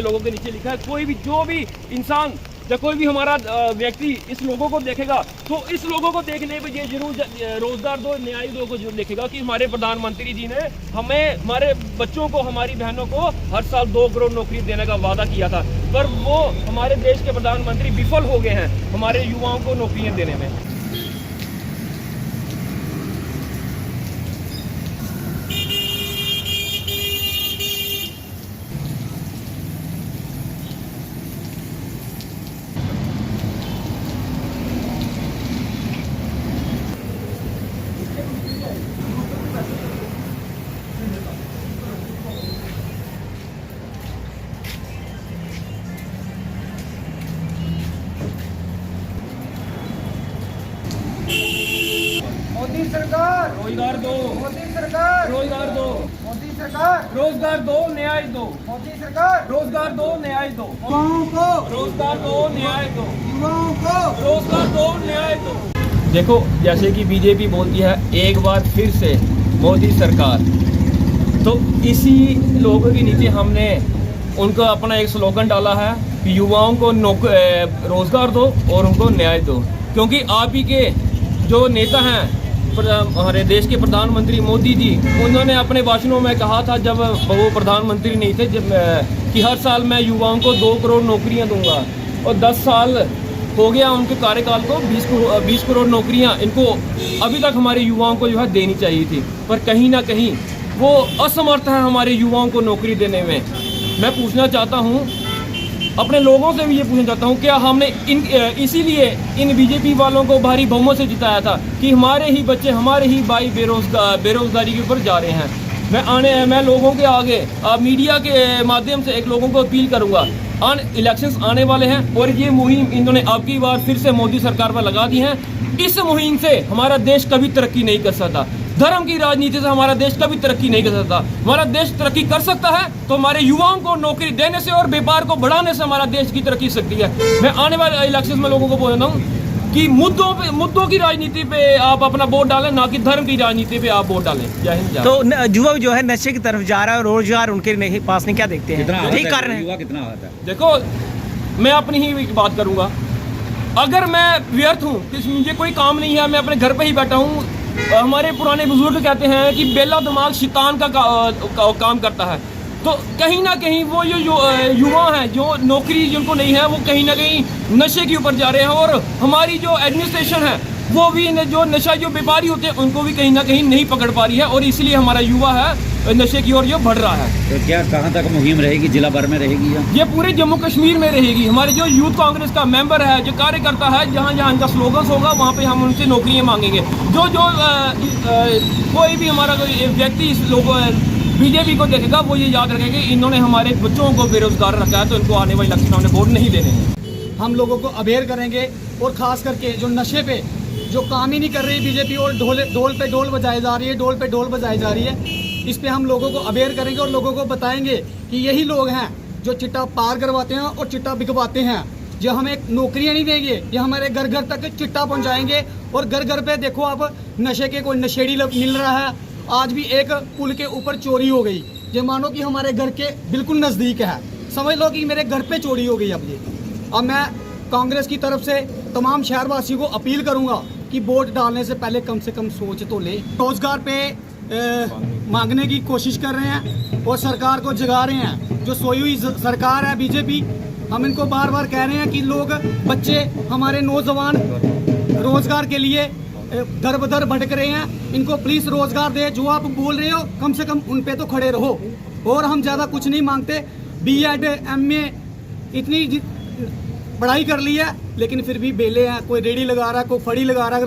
लोगों के नीचे लिखा है। कोई भी जो भी इंसान या कोई भी हमारा व्यक्ति इस लोगों को देखेगा तो इस लोगों को देखने पे ये जरूर रोजगार दो, न्याय दो को जरूर देखेगा कि हमारे प्रधानमंत्री जी ने हमें, हमारे बच्चों को, हमारी बहनों को हर साल 2 करोड़ नौकरी देने का वादा किया था, पर वो हमारे देश के प्रधानमंत्री विफल हो गए हैं हमारे युवाओं को नौकरियां देने में। मोदी सरकार रोजगार दो, मोदी सरकार रोजगार दो, मोदी सरकार रोजगार दो, न्याय दो, मोदी सरकार रोजगार दो, न्याय दो, युवाओं को रोजगार दो, न्याय दो, युवाओं को रोजगार दो, न्याय दो। देखो, जैसे कि बीजेपी बोलती है एक बार फिर से मोदी सरकार, तो इसी लोगों के नीचे हमने उनका अपना एक स्लोगन डाला है कि युवाओं को रोजगार दो और उनको न्याय दो, क्योंकि आप ही के जो नेता हैं हमारे देश के प्रधानमंत्री मोदी जी, उन्होंने अपने भाषणों में कहा था जब वो प्रधानमंत्री नहीं थे कि हर साल मैं युवाओं को 2 करोड़ नौकरियां दूंगा, और 10 साल हो गया उनके कार्यकाल को, 20 करोड़ नौकरियां इनको अभी तक हमारे युवाओं को जो है देनी चाहिए थी, पर कहीं ना कहीं वो असमर्थ है हमारे युवाओं को नौकरी देने में। मैं पूछना चाहता हूँ, अपने लोगों से भी ये पूछना चाहता हूँ, क्या हमने इसीलिए इन बीजेपी वालों को भारी बहुमत से जिताया था कि हमारे ही बच्चे, हमारे ही भाई बेरोजगारी के ऊपर जा रहे हैं। मैं लोगों के आगे मीडिया के माध्यम से एक लोगों को अपील करूंगा, इलेक्शंस आने वाले हैं और ये मुहिम इन्होंने अब की बार फिर से मोदी सरकार पर लगा दी है। इस मुहिम से हमारा देश कभी तरक्की नहीं कर सकता, धर्म की राजनीति से हमारा देश कभी तरक्की नहीं कर सकता। हमारा देश तरक्की कर सकता है तो हमारे युवाओं को नौकरी देने से और व्यापार को बढ़ाने से हमारा देश की तरक्की सकती है। मैं आने वाले इलेक्शन में लोगों को बोलता हूँ कि मुद्दों की राजनीति पे आप अपना वोट डालें, ना कि धर्म की राजनीति पे आप वोट डालें। जय हिंद। तो युवा जो है नशे की तरफ जा रहा है, रोजगार उनके नहीं पास नहीं, क्या देखते हैं, ठीक कारण है? युवा कितना आता है? देखो, मैं अपनी ही बात करूंगा, अगर मैं व्यर्थ हूँ, मुझे कोई काम नहीं है, मैं अपने घर पे ही बैठा हूँ, हमारे पुराने बुजुर्ग कहते हैं कि बेला दिमाग शैतान का काम करता है, तो कहीं ना कहीं वो जो युवा हैं जो नौकरी जिनको नहीं है, वो कहीं ना कहीं नशे के ऊपर जा रहे हैं, और हमारी जो एडमिनिस्ट्रेशन है वो भी जो नशा जो व्यापारी होते हैं उनको भी कहीं ना कहीं नहीं पकड़ पा रही है, और इसलिए हमारा युवा है नशे की ओर जो बढ़ रहा है। तो क्या कहाँ तक मुहिम रहेगी, जिला भर में रहेगी या? ये पूरे जम्मू कश्मीर में रहेगी। हमारे जो यूथ कांग्रेस का मेंबर है, जो कार्यकर्ता है, जहाँ जहाँ इनका स्लोगन होगा वहाँ पे हम उनसे नौकरियाँ मांगेंगे। जो कोई भी हमारा कोई व्यक्ति इस बीजेपी को देखेगा वो ये याद रखेगा कि इन्होंने हमारे बच्चों को बेरोजगार रखा है, तो इनको आने वाली इलेक्शन में वोट नहीं देने हैं। हम लोगों को अवेयर करेंगे, और खास करके जो नशे पे जो काम ही नहीं कर रही बीजेपी और ढोल पे ढोल बजाई जा रही है, ढोल पे ढोल बजाई जा रही है, इस पे हम लोगों को अवेयर करेंगे और लोगों को बताएंगे कि यही लोग हैं जो चिट्टा पार करवाते हैं और चिट्टा बिकवाते हैं, जो हमें नौकरियां नहीं देंगे, ये हमारे घर घर तक चिट्टा पहुंचाएंगे, और घर घर पे देखो आप नशे के कोई नशेड़ी मिल रहा है। आज भी एक पुल के ऊपर चोरी हो गई, ये मानो कि हमारे घर के बिल्कुल नज़दीक है, समझ लो कि मेरे घर पे चोरी हो गई। अब मैं कांग्रेस की तरफ से तमाम शहरवासियों को अपील करूंगा कि वोट डालने से कम सोच तो ले। रोजगार पे मांगने की कोशिश कर रहे हैं और सरकार को जगा रहे हैं। जो सोई हुई सरकार है बीजेपी, हम इनको बार बार कह रहे हैं कि लोग, बच्चे, हमारे नौजवान रोजगार के लिए दर बदर भटक रहे हैं, इनको प्लीज रोजगार दे। जो आप बोल रहे हो कम से कम उन पे तो खड़े रहो, और हम ज़्यादा कुछ नहीं मांगते। BEd MA इतनी पढ़ाई कर ली है, लेकिन फिर भी बेले हैं, कोई रेडी लगा रहा है, कोई फड़ी लगा रहा है।